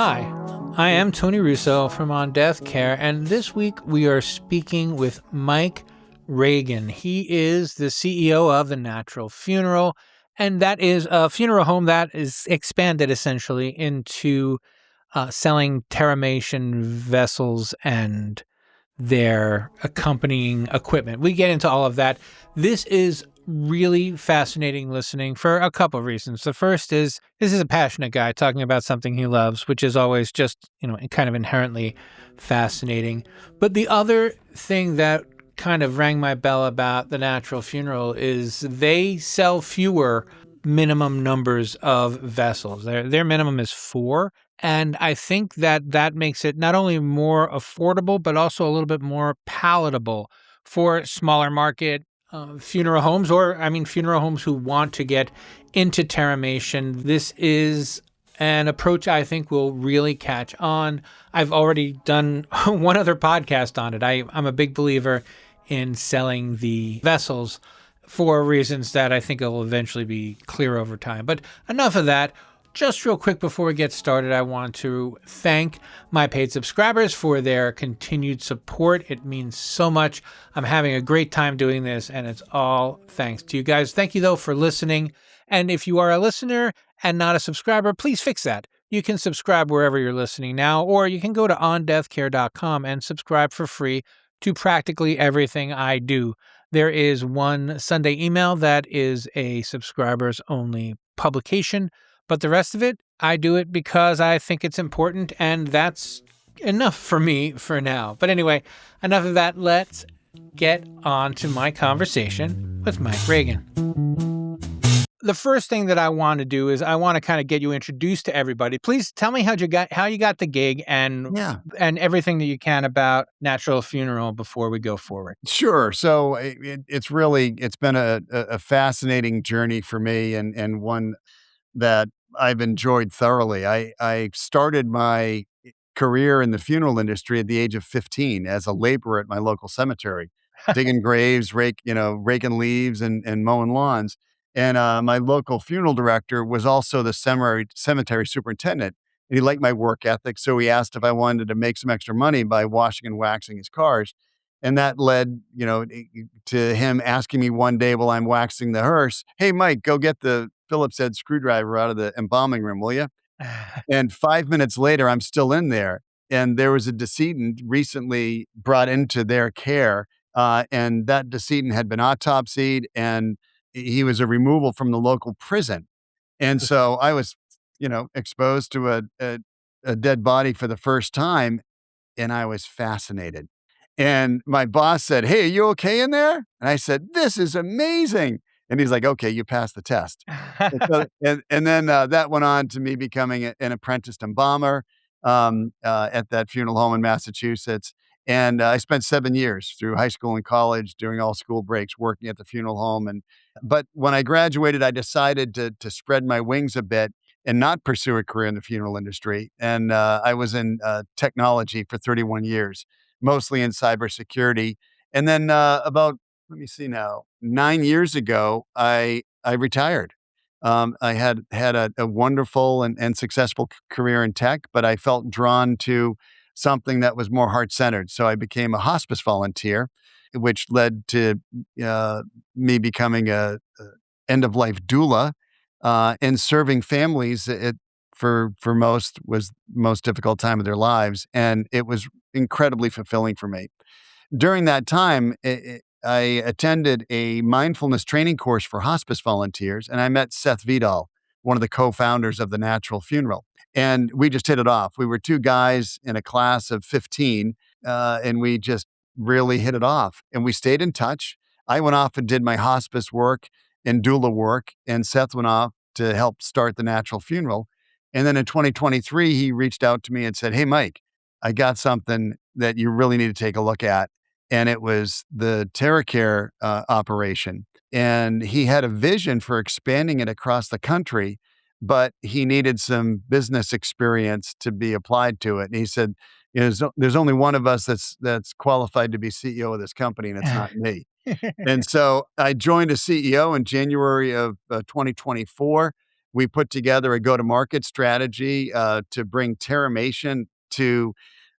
Hi, I am Tony Russo from On Death Care, and this week we are speaking with Mike Reagan. He is the CEO of the Natural Funeral, and that is a funeral home that is expanded essentially into selling Terramation vessels and their accompanying equipment. We get into all of that. This is really fascinating listening for a couple of reasons. The first is this is a passionate guy talking about something he loves, which is always just, kind of inherently fascinating. But the other thing that kind of rang my bell about the Natural Funeral is they sell fewer minimum numbers of vessels. Their minimum is 4. And I think that makes it not only more affordable, but also a little bit more palatable for smaller market funeral homes, funeral homes who want to get into Terramation. This is an approach I think will really catch on. I've already done one other podcast on it. I'm a big believer in selling the vessels for reasons that I think will eventually be clear over time. But enough of that. Just real quick before we get started, I want to thank my paid subscribers for their continued support. It means so much. I'm having a great time doing this, and it's all thanks to you guys. Thank you, though, for listening. And if you are a listener and not a subscriber, please fix that. You can subscribe wherever you're listening now, or you can go to ondeathcare.com and subscribe for free to practically everything I do. There is one Sunday email that is a subscribers-only publication. But the rest of it, I do it because I think it's important, and that's enough for me for now. But anyway, enough of that. Let's get on to my conversation with Mike Reagan. The first thing that I want to do is I want to kind of get you introduced to everybody. Please tell me how you got the gig and everything that you can about Natural Funeral before we go forward. Sure. So it's been a fascinating journey for me, and one that I've enjoyed thoroughly. I started my career in the funeral industry at the age of 15 as a laborer at my local cemetery, digging graves, raking leaves and mowing lawns. And my local funeral director was also the cemetery superintendent. And he liked my work ethic, so he asked if I wanted to make some extra money by washing and waxing his cars. And that led, to him asking me one day while I'm waxing the hearse, "Hey, Mike, go get the Phillips head screwdriver out of the embalming room, will you?" And 5 minutes later, I'm still in there. And there was a decedent recently brought into their care. And that decedent had been autopsied, and he was a removal from the local prison. And so I was, exposed to a dead body for the first time, and I was fascinated. And my boss said, "Hey, are you okay in there?" And I said, "This is amazing." And he's like, "Okay, you passed the test." And then that went on to me becoming an apprenticed embalmer at that funeral home in Massachusetts. And I spent 7 years through high school and college during all school breaks working at the funeral home. But when I graduated, I decided to spread my wings a bit and not pursue a career in the funeral industry. And I was in technology for 31 years, mostly in cybersecurity. And then let me see now, 9 years ago, I retired. I had a wonderful and successful career in tech, but I felt drawn to something that was more heart-centered. So I became a hospice volunteer, which led to me becoming a end-of-life doula and serving families. For most was the most difficult time of their lives, and it was incredibly fulfilling for me. During that time, I attended a mindfulness training course for hospice volunteers, and I met Seth Vidal, one of the co-founders of the Natural Funeral. And we just hit it off. We were two guys in a class of 15, and we just really hit it off. And we stayed in touch. I went off and did my hospice work and doula work, and Seth went off to help start the Natural Funeral. And then in 2023, he reached out to me and said, "Hey, Mike, I got something that you really need to take a look at." And it was the TerraCare operation. And he had a vision for expanding it across the country, but he needed some business experience to be applied to it. And he said, there's only one of us that's qualified to be CEO of this company, and it's not me." And so I joined as CEO in January of 2024. we put together a go-to-market strategy to bring Terramation to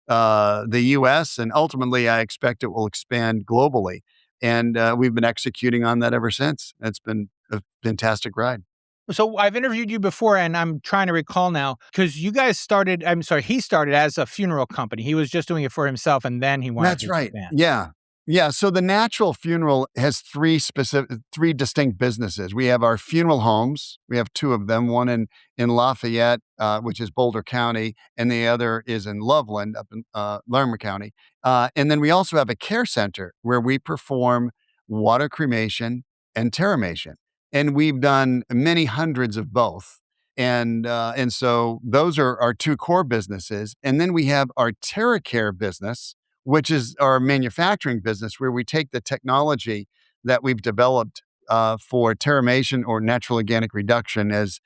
the US. And ultimately, I expect it will expand globally. And we've been executing on that ever since. It's been a fantastic ride. So I've interviewed you before, and I'm trying to recall now because you guys started. I'm sorry, he started as a funeral company. He was just doing it for himself, and then he wanted That's to right. expand. Yeah. Yeah. So the Natural Funeral has three distinct businesses. We have our funeral homes. We have two of them, one in Lafayette, which is Boulder County, and the other is in Loveland up in Larimer County. And then we also have a care center where we perform water cremation and terramation. And we've done many hundreds of both. And so those are our two core businesses. And then we have our TerraCare business, which is our manufacturing business, where we take the technology that we've developed for terramation or natural organic reduction, as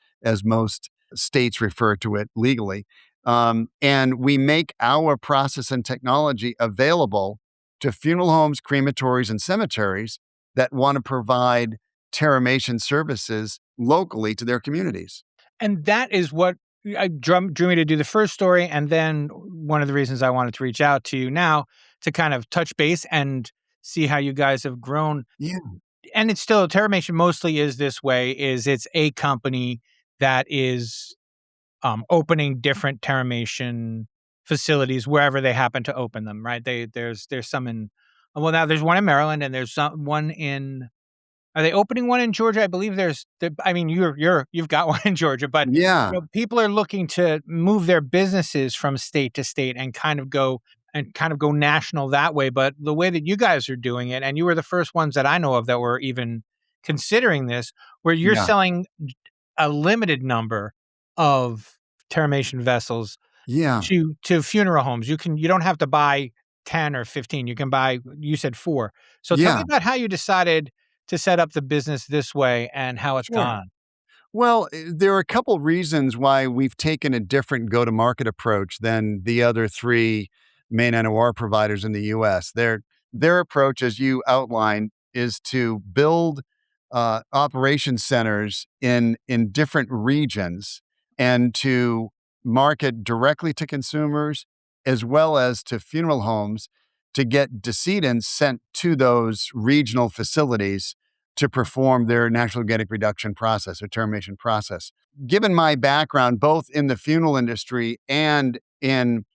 most states refer to it legally, and we make our process and technology available to funeral homes, crematories, and cemeteries that want to provide terramation services locally to their communities. And that is what drew me to do the first story, and then one of the reasons I wanted to reach out to you now to kind of touch base and see how you guys have grown. Yeah, And it's still Terramation mostly is this way, is it's a company that is opening different Terramation facilities wherever they happen to open them, right? There's some in well, now there's one in Maryland and there's one in are they opening one in Georgia? I believe I mean, you've got one in Georgia, but, yeah, people are looking to move their businesses from state to state and kind of go national that way, but the way that you guys are doing it, and you were the first ones that I know of that were even considering this, where you're yeah, selling a limited number of Terramation vessels yeah, to funeral homes. You don't have to buy 10 or 15. You can buy, you said 4. So tell me yeah. about how you decided to set up the business this way and how it's Sure. gone. Well, there are a couple reasons why we've taken a different go-to-market approach than the other three main NOR providers in the US. Their approach, as you outlined, is to build operation centers in different regions and to market directly to consumers as well as to funeral homes to get decedents sent to those regional facilities to perform their natural organic reduction process or termination process. Given my background, both in the funeral industry and in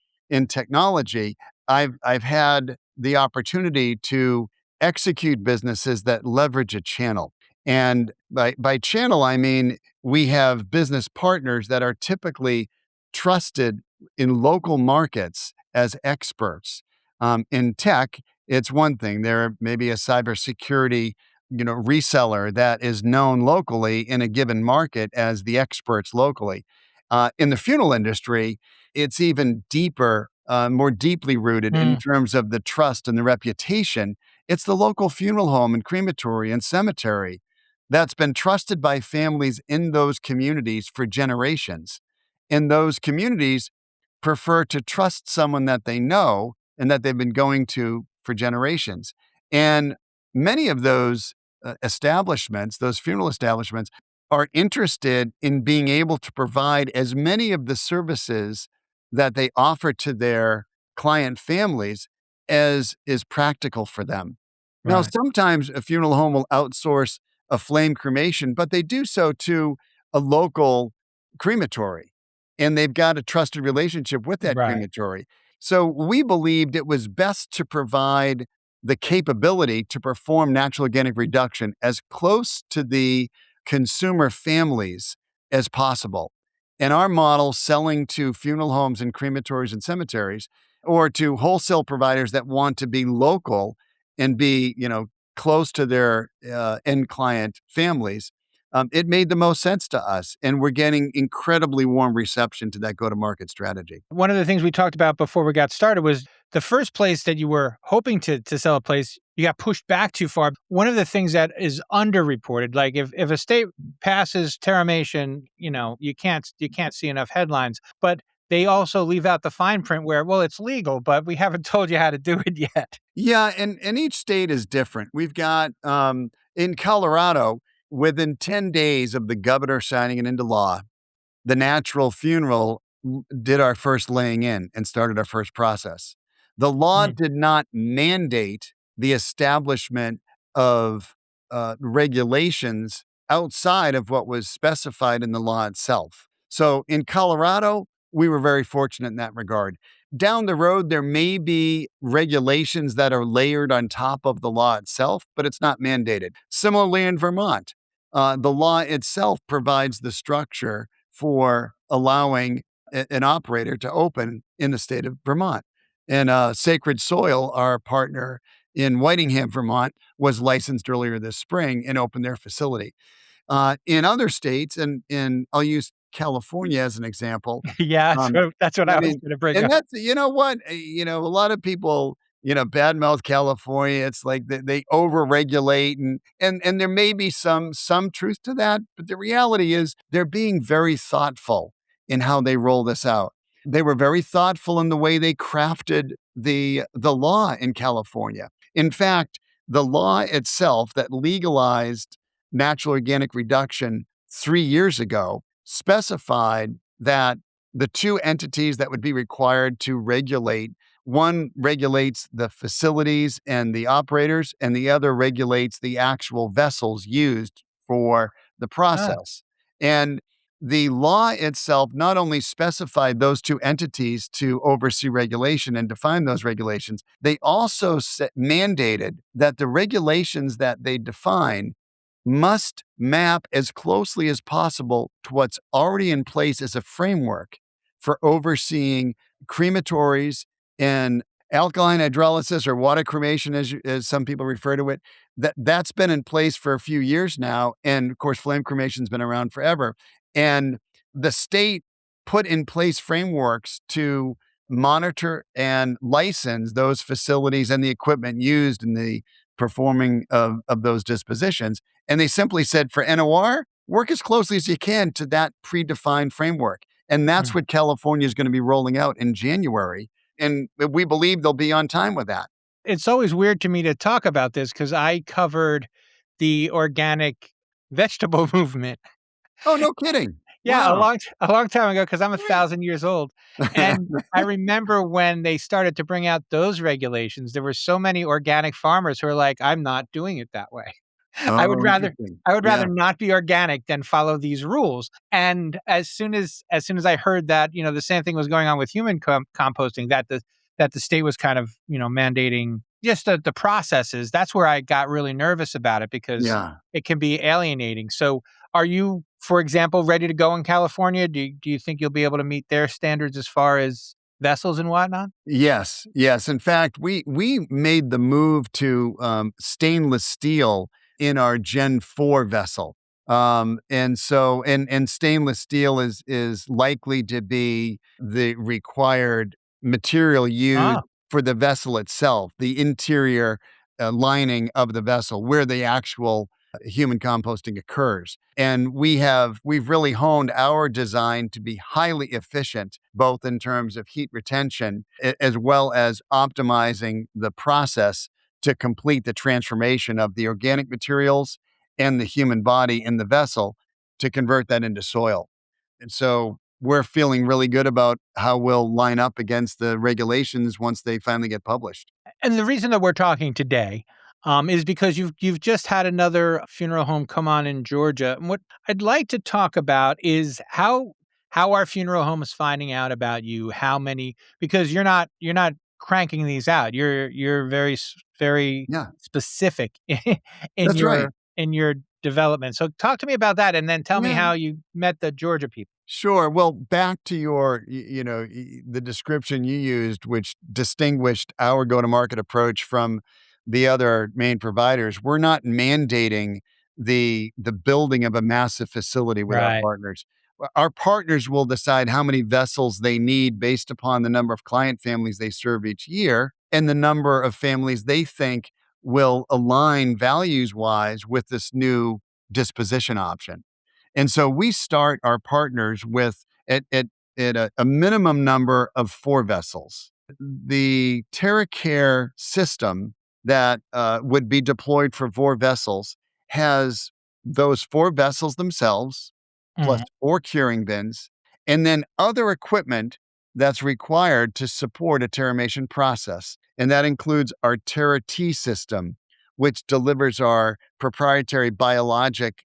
technology, I've had the opportunity to execute businesses that leverage a channel. And by channel, I mean we have business partners that are typically trusted in local markets as experts. In tech, it's one thing. There may be a cybersecurity reseller that is known locally in a given market as the experts locally. In the funeral industry, it's even deeper, more deeply rooted in Mm, terms of the trust and the reputation. It's the local funeral home and crematory and cemetery that's been trusted by families in those communities for generations. And those communities prefer to trust someone that they know and that they've been going to for generations. And many of those establishments, those funeral establishments, are interested in being able to provide as many of the services that they offer to their client families as is practical for them. Now, right, sometimes a funeral home will outsource a flame cremation, but they do so to a local crematory, and they've got a trusted relationship with that right, crematory. So we believed it was best to provide the capability to perform natural organic reduction as close to the consumer families as possible. And our model, selling to funeral homes and crematories and cemeteries, or to wholesale providers that want to be local and be, close to their end client families, it made the most sense to us. And we're getting incredibly warm reception to that go to market strategy. one of the things we talked about before we got started was the first place that you were hoping to sell a place, you got pushed back too far. One of the things that is underreported, like if a state passes Terramation, you can't see enough headlines, but they also leave out the fine print where, well, it's legal, but we haven't told you how to do it yet. Yeah, and each state is different. We've got in Colorado, within 10 days of the governor signing it into law, the Natural Funeral did our first laying in and started our first process. The law Mm. did not mandate the establishment of regulations outside of what was specified in the law itself. So in Colorado, we were very fortunate in that regard. Down the road, there may be regulations that are layered on top of the law itself, but it's not mandated. Similarly, in Vermont, the law itself provides the structure for allowing an operator to open in the state of Vermont. And Sacred Soil, our partner in Whitingham, Vermont, was licensed earlier this spring and opened their facility. In other states, and I'll use California as an example. Yeah, um, so that's what I I was mean, gonna bring and up. that's, you know what, a lot of people, badmouth California. It's like they overregulate, and there may be some truth to that, but the reality is they're being very thoughtful in how they roll this out. They were very thoughtful in the way they crafted the law in California. In fact, the law itself that legalized natural organic reduction 3 years ago specified that the two entities that would be required to regulate, one regulates the facilities and the operators, and the other regulates the actual vessels used for the Ah, process. And the law itself not only specified those two entities to oversee regulation and define those regulations, they also mandated that the regulations that they define must map as closely as possible to what's already in place as a framework for overseeing crematories and alkaline hydrolysis, or water cremation, as some people refer to it. That's been in place for a few years now. And of course, flame cremation's been around forever. And the state put in place frameworks to monitor and license those facilities and the equipment used in the performing of those dispositions. And they simply said, for NOR, work as closely as you can to that predefined framework. And that's mm. what California is going to be rolling out in January. And we believe they'll be on time with that. It's always weird to me to talk about this because I covered the organic vegetable movement. Oh, no kidding. Yeah, Wow. a long time ago, because 'cause I'm 1,000 years old, and I remember when they started to bring out those regulations, there were so many organic farmers who are like, "I'm not doing it that way." I would Oh, rather interesting. I would Yeah. rather not be organic than follow these rules, and as soon as I heard that, the same thing was going on with human composting, that the state was kind of, mandating just the processes, that's where I got really nervous about it because Yeah. it can be alienating. So, are you, for example, ready to go in California? Do you think you'll be able to meet their standards as far as vessels and whatnot? Yes, yes. In fact, we made the move to stainless steel in our Gen 4 vessel. And stainless steel is likely to be the required material used Ah, for the vessel itself, the interior lining of the vessel, where the actual human composting occurs. And we've really honed our design to be highly efficient, both in terms of heat retention as well as optimizing the process to complete the transformation of the organic materials and the human body in the vessel to convert that into soil. And so we're feeling really good about how we'll line up against the regulations once they finally get published. and the reason that we're talking today, is because you've just had another funeral home come on in Georgia. And what I'd like to talk about is how our funeral home is finding out about you. How many? Because you're not cranking these out. You're very Yeah, specific that's right. in your development. So talk to me about that, and then tell me Yeah. how you met the Georgia people. Sure. Well, back to your, the description you used, which distinguished our go-to-market approach from the other main providers. We're not mandating the building of a massive facility with our Right. partners. Our partners will decide how many vessels they need based upon the number of client families they serve each year and the number of families they think will align values-wise with this new disposition option. And so we start our partners with at a minimum number of 4 vessels. The TerraCare system that would be deployed for 4 vessels has those 4 vessels themselves, plus Mhm. 4 curing bins, and then other equipment that's required to support a terramation process. And that includes our TerraT system, which delivers our proprietary biologic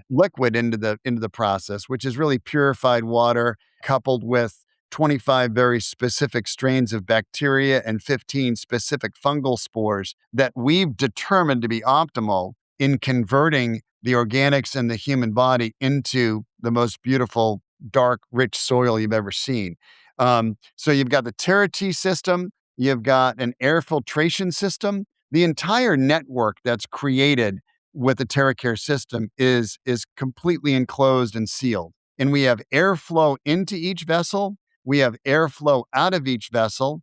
liquid into the process, which is really purified water coupled with 25 very specific strains of bacteria and 15 specific fungal spores that we've determined to be optimal in converting the organics in the human body into the most beautiful, dark, rich soil you've ever seen. So you've got the TerraT system, you've got an air filtration system. The entire network that's created with the TerraCare system is completely enclosed and sealed. And we have airflow into each vessel, we have airflow out of each vessel,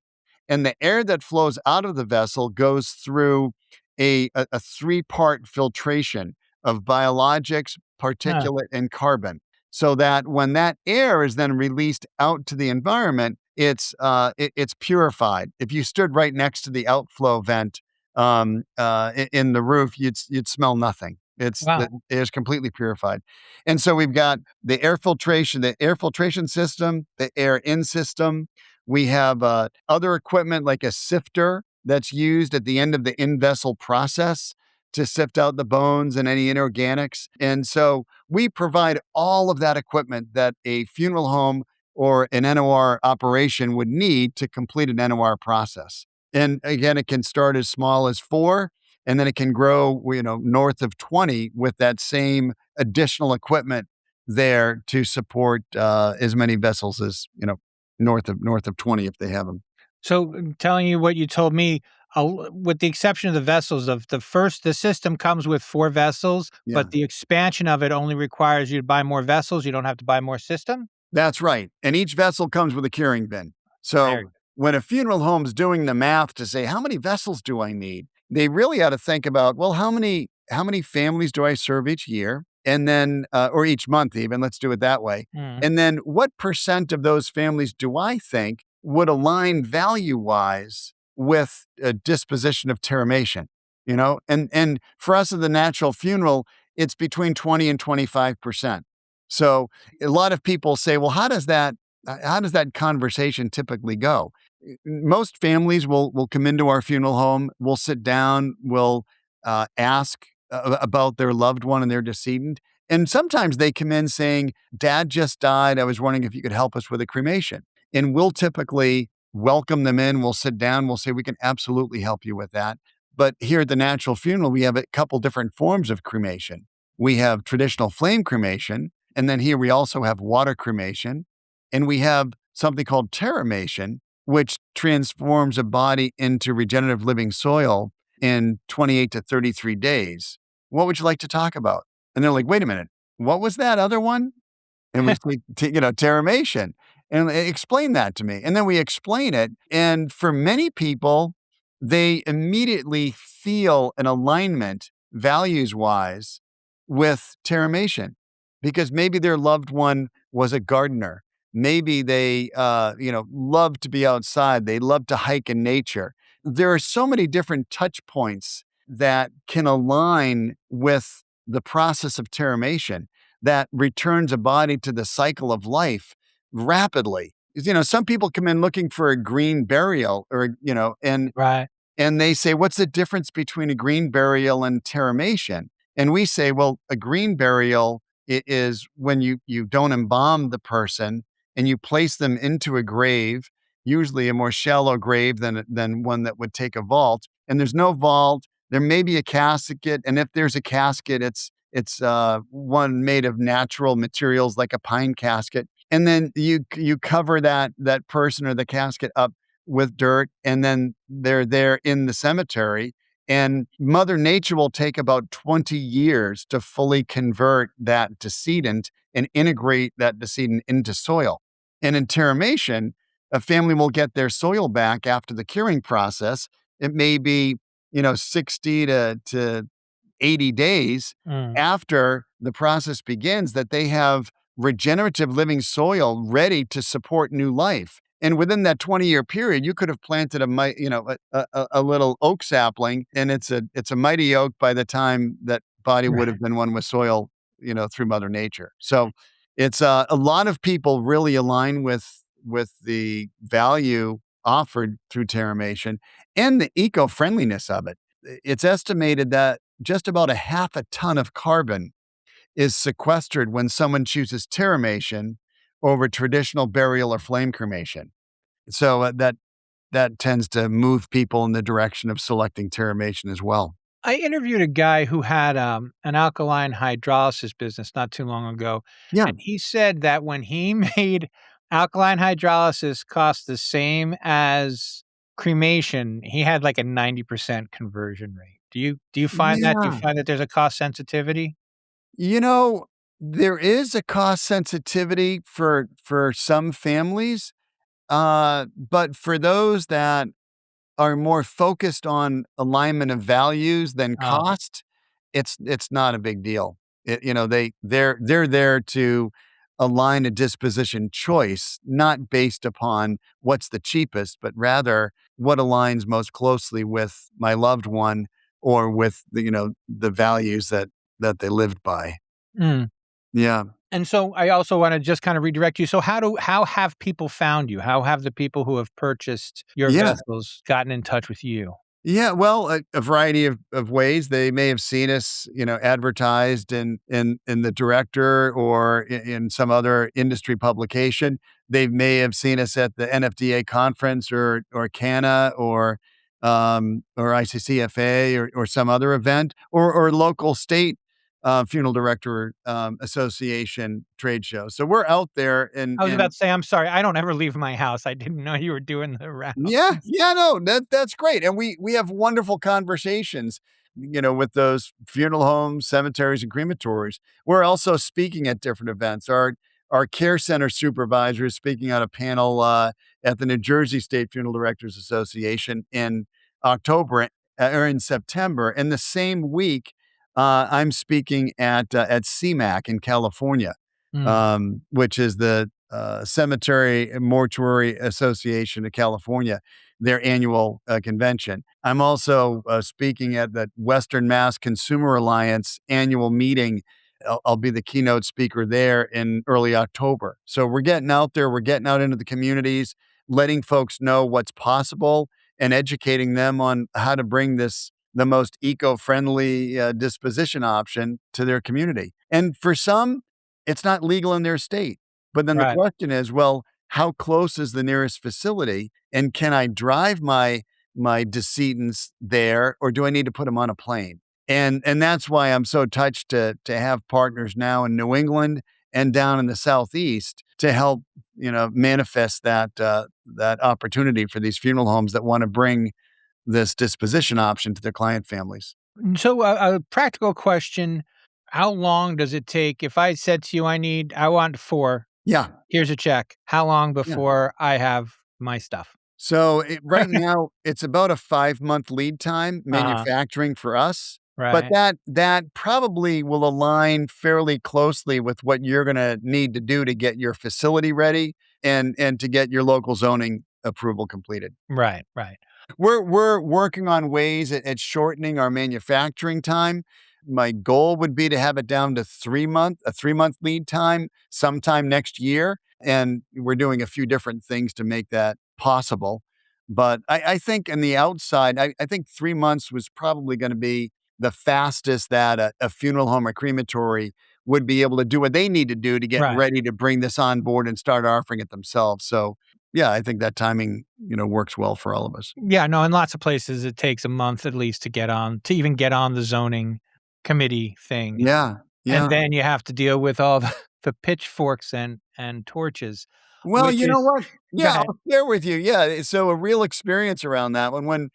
and the air that flows out of the vessel goes through a three-part filtration of biologics, Huh. particulate, and carbon, so that when that air is then released out to the environment, it's purified. If you stood right next to the outflow vent in the roof, you'd smell nothing. The Wow. air is completely purified, and so we've got the air filtration system, the air in system. We have other equipment like a sifter that's used at the end of the in vessel process to sift out the bones and any inorganics. And so we provide all of that equipment that a funeral home or an NOR operation would need to complete an NOR process. And again, it can start as small as 4, and then it can grow, north of 20 with that same additional equipment there to support as many vessels as, north of 20 if they have them. So, telling you what you told me, with the exception of the vessels, of the system comes with 4 vessels, Yeah. but the expansion of it only requires you to buy more vessels. You don't have to buy more system? That's right. And each vessel comes with a curing bin. So Very when a funeral home's doing the math to say, how many vessels do I need? They really ought to think about, well, how many families do I serve each year? And then, or each month, even, let's do it that way. Mhm. And then what percent of those families do I think would align value wise with a disposition of terramation? And for us at the natural funeral, it's between 20 and 25%. So a lot of people say, well, how does that conversation typically go? Most families will come into our funeral home, we'll sit down, we'll ask about their loved one and their decedent. And sometimes they come in saying, Dad just died. I was wondering if you could help us with a cremation. And we'll typically welcome them in. We'll sit down. We'll say, we can absolutely help you with that. But here at the Natural Funeral, we have a couple different forms of cremation. We have traditional flame cremation, and then here we also have water cremation, and we have something called terramation, which transforms a body into regenerative living soil in 28 to 33 days. What would you like to talk about? And they're like, wait a minute, what was that other one? And we say, terramation. And explain that to me. And then we explain it. And for many people, they immediately feel an alignment values wise with terramation because maybe their loved one was a gardener. Maybe they, love to be outside. They love to hike in nature. There are so many different touch points that can align with the process of terramation that returns a body to the cycle of life rapidly. Some people come in looking for a green burial or, and right. and they say, what's the difference between a green burial and terramation? And we say, well, a green burial is when you don't embalm the person and you place them into a grave, usually a more shallow grave than one that would take a vault. And there's no vault. There may be a casket, and if there's a casket, it's one made of natural materials like a pine casket. And then you cover that person or the casket up with dirt, and then they're there in the cemetery. And Mother Nature will take about 20 years to fully convert that decedent and integrate that decedent into soil. And in terramation, a family will get their soil back after the curing process. It may be, 60 to 80 days Mm. after the process begins that they have regenerative living soil ready to support new life. And within that 20-year period, you could have planted a little oak sapling, and it's a mighty oak by the time that body would Right. have been one with soil, through Mother Nature. So it's a lot of people really align with the value offered through Terramation and the eco-friendliness of it. It's estimated that just about a half a ton of carbon is sequestered when someone chooses Terramation over traditional burial or flame cremation. So that tends to move people in the direction of selecting Terramation as well. I interviewed a guy who had, an alkaline hydrolysis business not too long ago, Yeah. and he said that when he made alkaline hydrolysis cost the same as cremation, he had, like, a 90% conversion rate. Do you find that? Do you Yeah. find that there's a cost sensitivity? You know, there is a cost sensitivity for some families, but for those that are more focused on alignment of values than Oh, cost, it's not a big deal. They're there to align a disposition choice, not based upon what's the cheapest, but rather what aligns most closely with my loved one or with the values that they lived by. mm. Yeah. And so I also wanna just kinda redirect you. So how have people found you? How have the people who have purchased your Yeah. vessels gotten in touch with you? Yeah, well, a variety of ways. They may have seen us, advertised in the Director or in some other industry publication. They may have seen us at the NFDA conference or CANA or ICCFA or some other event or local state funeral director association trade show. So we're out there I was about and to say, I'm sorry, I don't ever leave my house. I didn't know you were doing the yeah, rounds. yeah, no, that's great, and we have wonderful conversations, with those funeral homes, cemeteries, and crematories. We're also speaking at different events. Our care center supervisor is speaking on a panel at the New Jersey State Funeral Directors Association in October or in September. And the same week, I'm speaking at CMAC in California, Mm, which is the Cemetery and Mortuary Association of California, their annual convention. I'm also speaking at the Western Mass Consumer Alliance annual meeting. I'll be the keynote speaker there in early October. So we're getting out there, we're getting out into the communities, letting folks know what's possible and educating them on how to bring the most eco-friendly disposition option to their community. And for some, it's not legal in their state. But then the right, question is, well, how close is the nearest facility? And can I drive my decedents there, or do I need to put them on a plane? And that's why I'm so touched to have partners now in New England and down in the Southeast to help, manifest that opportunity for these funeral homes that want to bring this disposition option to their client families. so a practical question, how long does it take if I said to you, I want 4, Yeah. here's a check. How long Yeah. before I have my stuff? So right now, it's about a 5-month lead time Uh-huh, manufacturing for us, but right, that probably will align fairly closely with what you're gonna need to do to get your facility ready and to get your local zoning approval completed. right, right, We're working on ways at shortening our manufacturing time. My goal would be to have it down to 3-month lead time sometime next year. And we're doing a few different things to make that possible. But I think in the outside, I think 3 months was probably going to be the fastest that a funeral home or crematory would be able to do what they need to do to get right. ready to bring this on board and start offering it themselves. So yeah, I think that timing, works well for all of us. Yeah, no, in lots of places, it takes a month at least to even get on the zoning committee thing, Yeah, and yeah. then you have to deal with all the pitchforks and torches, Well, which you know is what? go Yeah, ahead. I'll share with you. Yeah, so a real experience around that one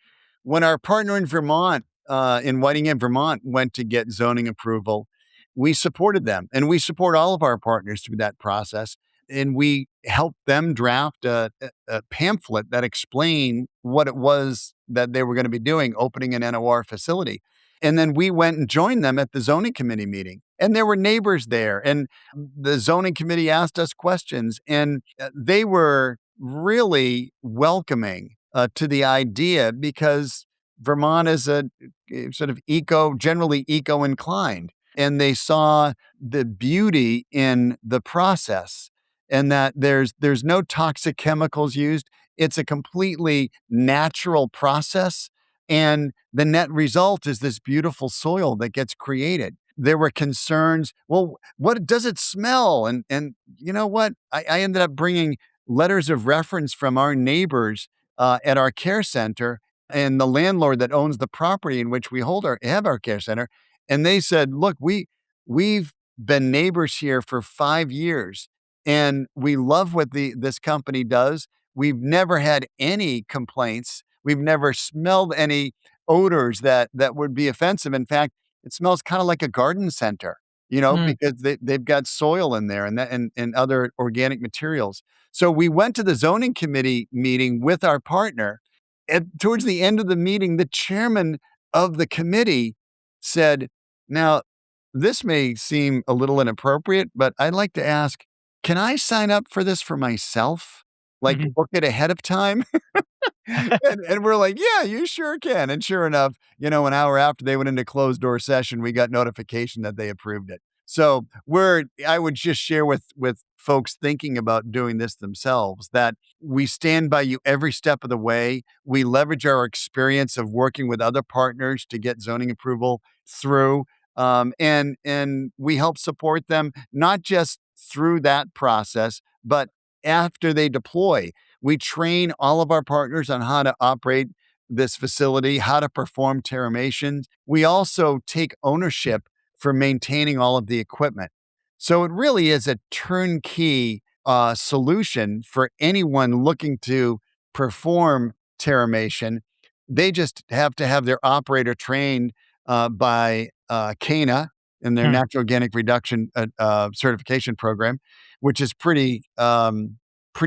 when our partner in Vermont, in Whitingham, Vermont, went to get zoning approval, we supported them, and we support all of our partners through that process, and we helped them draft a pamphlet that explained what it was that they were gonna be doing, opening an NOR facility, and then we went and joined them at the zoning committee meeting, and there were neighbors there, and the zoning committee asked us questions, and they were really welcoming to the idea because Vermont is a sort of generally eco inclined, and they saw the beauty in the process, and that there's no toxic chemicals used. It's a completely natural process, and the net result is this beautiful soil that gets created. There were concerns. Well, what does it smell? And you know what? I ended up bringing letters of reference from our neighbors at our care center and the landlord that owns the property in which we have our care center. And they said, look, we've been neighbors here for 5 years, and we love what this company does. We've never had any complaints. We've never smelled any odors that would be offensive. In fact, it smells kind of like a garden center, Mm. because they've got soil in there and other organic materials. So we went to the zoning committee meeting with our partner. And towards the end of the meeting, the chairman of the committee said, now, this may seem a little inappropriate, but I'd like to ask, can I sign up for this for myself? Like, Mhm. book it ahead of time? And we're like, "Yeah, you sure can." And sure enough, an hour after they went into closed door session, we got notification that they approved it. So I would just share with folks thinking about doing this themselves that we stand by you every step of the way. We leverage our experience of working with other partners to get zoning approval through, and we help support them not just through that process, but after they deploy. We train all of our partners on how to operate this facility, how to perform Terramation. We also take ownership for maintaining all of the equipment. So it really is a turnkey solution for anyone looking to perform Terramation. They just have to have their operator trained by CANA in their Hmm. natural organic reduction certification program, which is pretty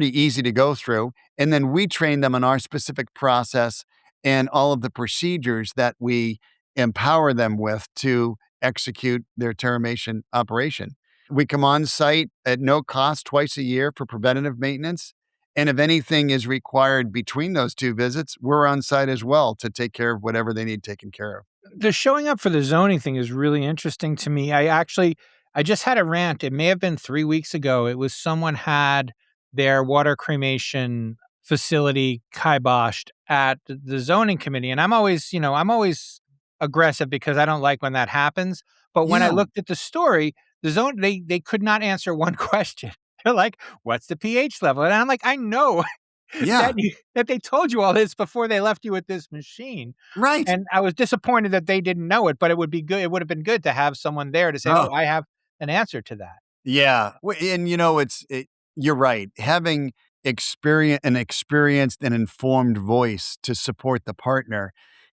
easy to go through. And then we train them on our specific process and all of the procedures that we empower them with to execute their terramation operation. We come on site at no cost twice a year for preventative maintenance. And if anything is required between those two visits, we're on site as well to take care of whatever they need taken care of. The showing up for the zoning thing is really interesting to me. I just had a rant. It may have been 3 weeks ago. It was someone had their water cremation facility kiboshed at the zoning committee, and I'm always aggressive because I don't like when that happens. But when I Yeah, looked at the story, they could not answer one question. They're like, "What's the pH level?" And I'm like, "I know yeah, that they told you all this before they left you with this machine." right. And I was disappointed that they didn't know it, but it would have been good to have someone there to say, Oh, "Oh, I have an answer to that." yeah. And you're right. Having an experienced and informed voice to support the partner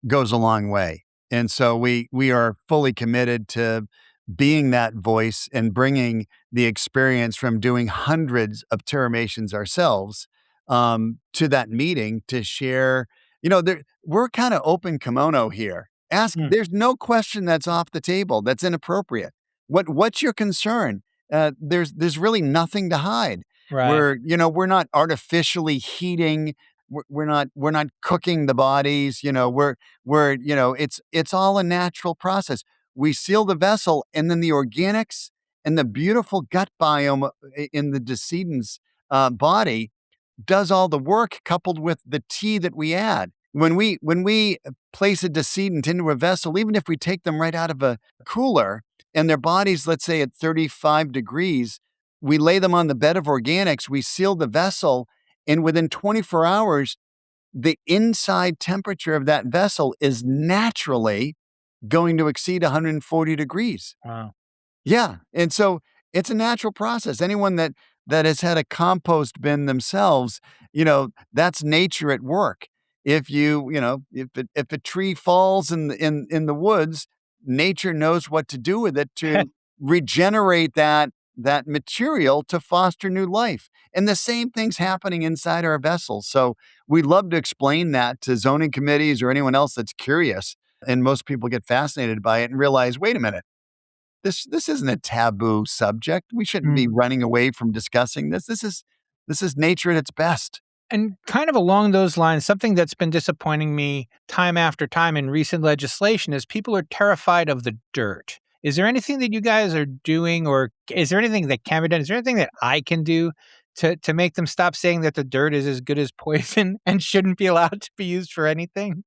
goes a long way. And so we are fully committed to being that voice and bringing the experience from doing hundreds of terramations ourselves to that meeting to share. We're kind of open kimono here. Mm, There's no question that's off the table that's inappropriate. What's your concern? There's really nothing to hide. right. We're not artificially heating. We're not cooking the bodies. It's all a natural process. We seal the vessel, and then the organics and the beautiful gut biome in the decedent's body does all the work, coupled with the tea that we add. When we place a decedent into a vessel, even if we take them right out of a cooler and their body's, let's say, at 35 degrees, we lay them on the bed of organics, we seal the vessel, and within 24 hours, the inside temperature of that vessel is naturally going to exceed 140 degrees. Wow. Yeah, and so it's a natural process. Anyone that has had a compost bin themselves, that's nature at work. If a tree falls in the woods, nature knows what to do with it to regenerate that material to foster new life. And the same thing's happening inside our vessels. So we love to explain that to zoning committees or anyone else that's curious. And most people get fascinated by it and realize, wait a minute, this isn't a taboo subject. We shouldn't be Mm. running away from discussing this. This is nature at its best. And kind of along those lines, something that's been disappointing me time after time in recent legislation is people are terrified of the dirt. Is there anything that you guys are doing, or is there anything that can be done? Is there anything that I can do to make them stop saying that the dirt is as good as poison and shouldn't be allowed to be used for anything?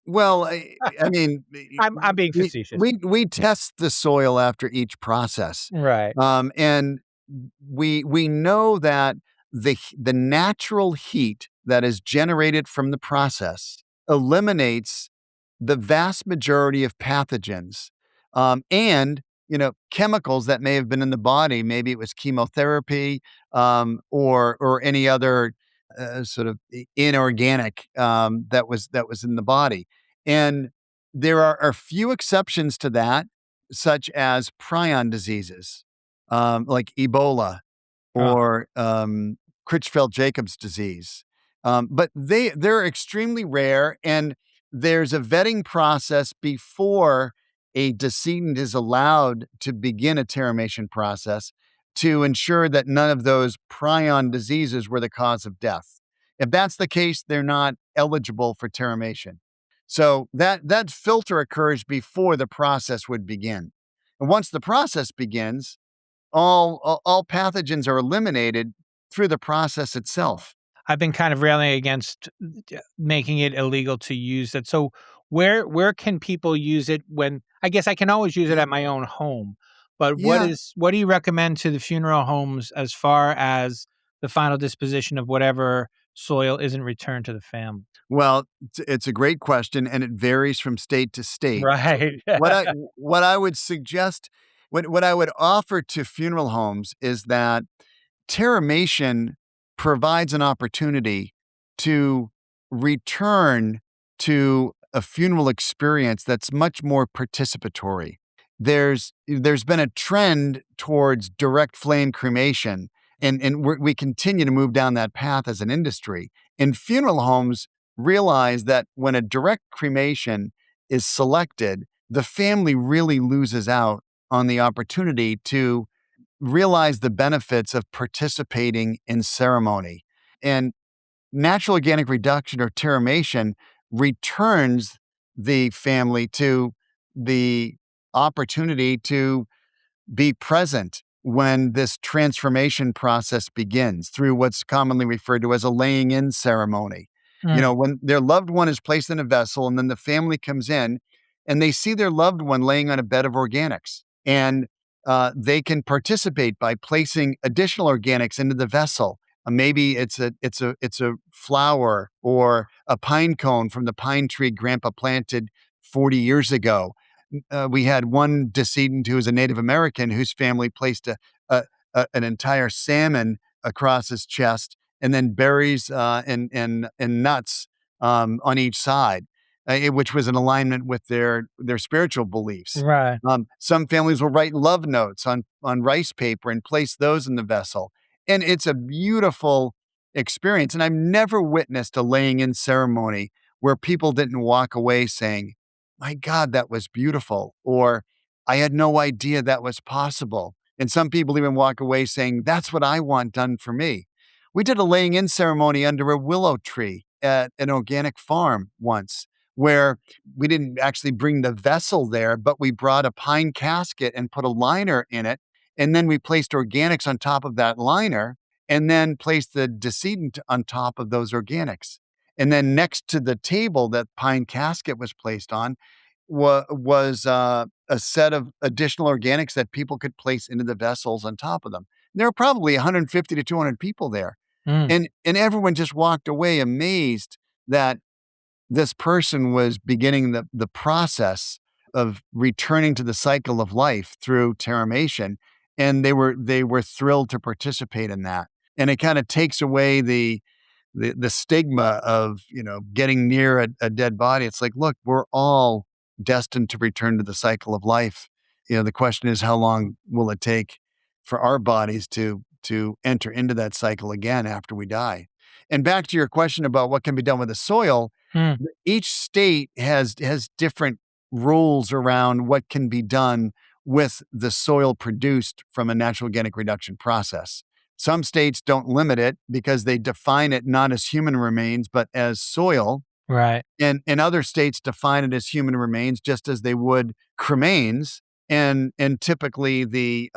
Well, I mean, I'm being facetious. we test the soil after each process, Right. and we know that the natural heat that is generated from the process eliminates the vast majority of pathogens, and chemicals that may have been in the body. Maybe it was chemotherapy, or any other sort of inorganic that was in the body. And there are a few exceptions to that, such as prion diseases, like Ebola Oh, or Creutzfeldt-Jacobs disease. But they're extremely rare, and there's a vetting process before a decedent is allowed to begin a terramation process to ensure that none of those prion diseases were the cause of death. If that's the case, they're not eligible for terramation. So that filter occurs before the process would begin. And once the process begins, all pathogens are eliminated through the process itself. I've been kind of railing against making it illegal to use it. So where can people use it when I guess I can always use it at my own home. But Yeah. what do you recommend to the funeral homes as far as the final disposition of whatever soil isn't returned to the family? Well, it's a great question, and it varies from state to state. So Right. what I would suggest, what I would offer to funeral homes is that Terramation provides an opportunity to return to a funeral experience that's much more participatory. There's been a trend towards direct flame cremation, and we continue to move down that path as an industry. And funeral homes realize that when a direct cremation is selected, the family really loses out on the opportunity to realize the benefits of participating in ceremony. And natural organic reduction or terramation returns the family to the opportunity to be present when this transformation process begins through what's commonly referred to as a laying in ceremony. Mm, When their loved one is placed in a vessel and then the family comes in and they see their loved one laying on a bed of organics, and they can participate by placing additional organics into the vessel. Maybe it's a flower or a pine cone from the pine tree grandpa planted 40 years ago. We had one decedent who was a Native American whose family placed an entire salmon across his chest and then berries and nuts on each side, which was in alignment with their spiritual beliefs. right. Some families will write love notes on rice paper and place those in the vessel, and it's a beautiful experience. And I've never witnessed a laying in ceremony where people didn't walk away saying, my God, that was beautiful. Or I had no idea that was possible. And some people even walk away saying, that's what I want done for me. We did a laying in ceremony under a willow tree at an organic farm once, where we didn't actually bring the vessel there, but we brought a pine casket and put a liner in it. And then we placed organics on top of that liner and then placed the decedent on top of those organics. And then next to the table that pine casket was placed on was a set of additional organics that people could place into the vessels on top of them. There were probably 150 to 200 people there, Mm. and everyone just walked away amazed that this person was beginning the process of returning to the cycle of life through terramation, and they were thrilled to participate in that. And it kind of takes away the stigma of getting near a dead body. It's like, look, we're all destined to return to the cycle of life. The question is, how long will it take for our bodies to enter into that cycle again after we die? And back to your question about what can be done with the soil, Mm. each state has different rules around what can be done with the soil produced from a natural organic reduction process. Some states don't limit it because they define it not as human remains, but as soil. Right. And other states define it as human remains just as they would cremains. And typically the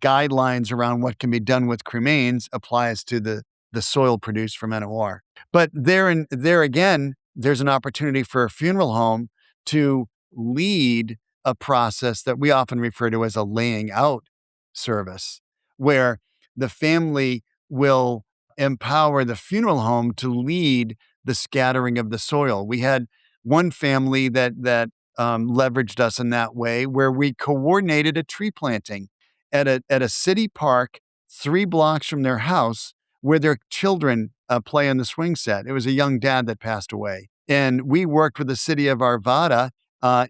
guidelines around what can be done with cremains applies to the soil produced from NOR. But there again, there's an opportunity for a funeral home to lead a process that we often refer to as a laying out service, where the family will empower the funeral home to lead the scattering of the soil. We had one family that leveraged us in that way, where we coordinated a tree planting at a city park 3 blocks from their house, where their children play on the swing set. It was a young dad that passed away, and we worked with the city of Arvada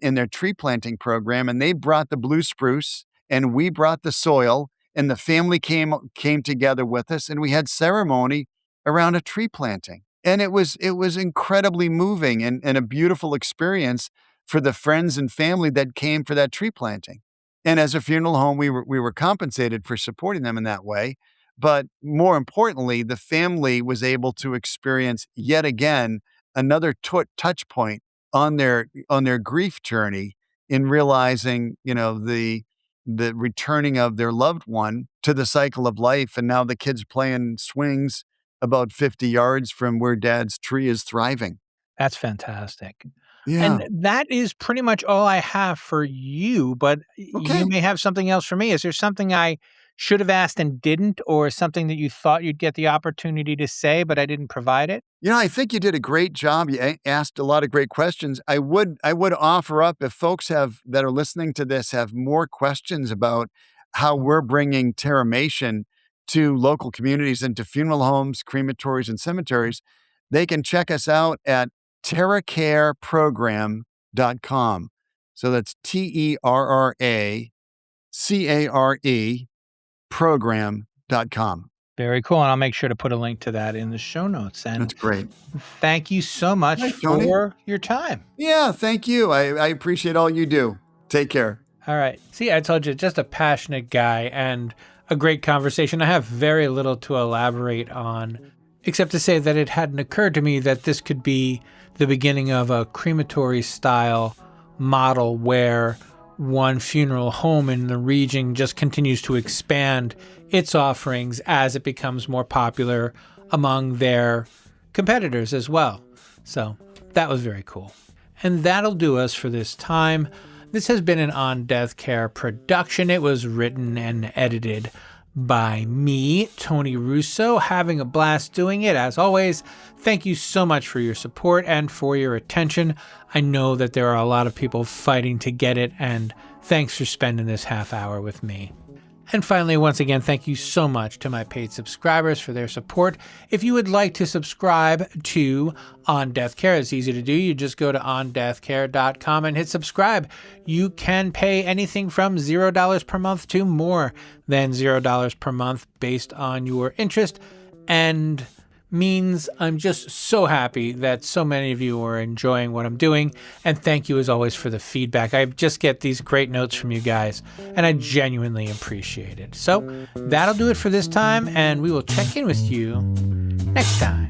in their tree planting program, and they brought the blue spruce, and we brought the soil, and the family came together with us, and we had ceremony around a tree planting. And it was incredibly moving and a beautiful experience for the friends and family that came for that tree planting. And as a funeral home, we were compensated for supporting them in that way. But more importantly, the family was able to experience yet again another touch point on their grief journey in realizing, the returning of their loved one to the cycle of life. And now the kids playing swings about 50 yards from where dad's tree is thriving. That's fantastic. Yeah. And that is pretty much all I have for you, but you Okay. may have something else for me. Is there something I should have asked and didn't, or something that you thought you'd get the opportunity to say, but I didn't provide it? I think you did a great job. You asked a lot of great questions. I would offer up, if folks that are listening to this have more questions about how we're bringing Terramation to local communities and to funeral homes, crematories, and cemeteries, they can check us out at terracareprogram.com. So that's TerraCare program.com. Very cool. And I'll make sure to put a link to that in the show notes. And That's great. thank you so much Thanks, Tony. for your time. Yeah, thank you. I appreciate all you do. Take care. All right. See, I told you, just a passionate guy and a great conversation. I have very little to elaborate on, except to say that it hadn't occurred to me that this could be the beginning of a crematory style model where one funeral home in the region just continues to expand its offerings as it becomes more popular among their competitors as well. So that was very cool. And that'll do us for this time. This has been an On Death Care production. It was written and edited by me, Tony Russo, having a blast doing it. As always, thank you so much for your support and for your attention. I know that there are a lot of people fighting to get it, and thanks for spending this half hour with me. And finally, once again, thank you so much to my paid subscribers for their support. If you would like to subscribe to On Death Care, it's easy to do. You just go to ondeathcare.com and hit subscribe. You can pay anything from $0 per month to more than $0 per month based on your interest, and means I'm just so happy that so many of you are enjoying what I'm doing. And thank you as always for the feedback. I just get these great notes from you guys, and I genuinely appreciate it. So that'll do it for this time, and we will check in with you next time.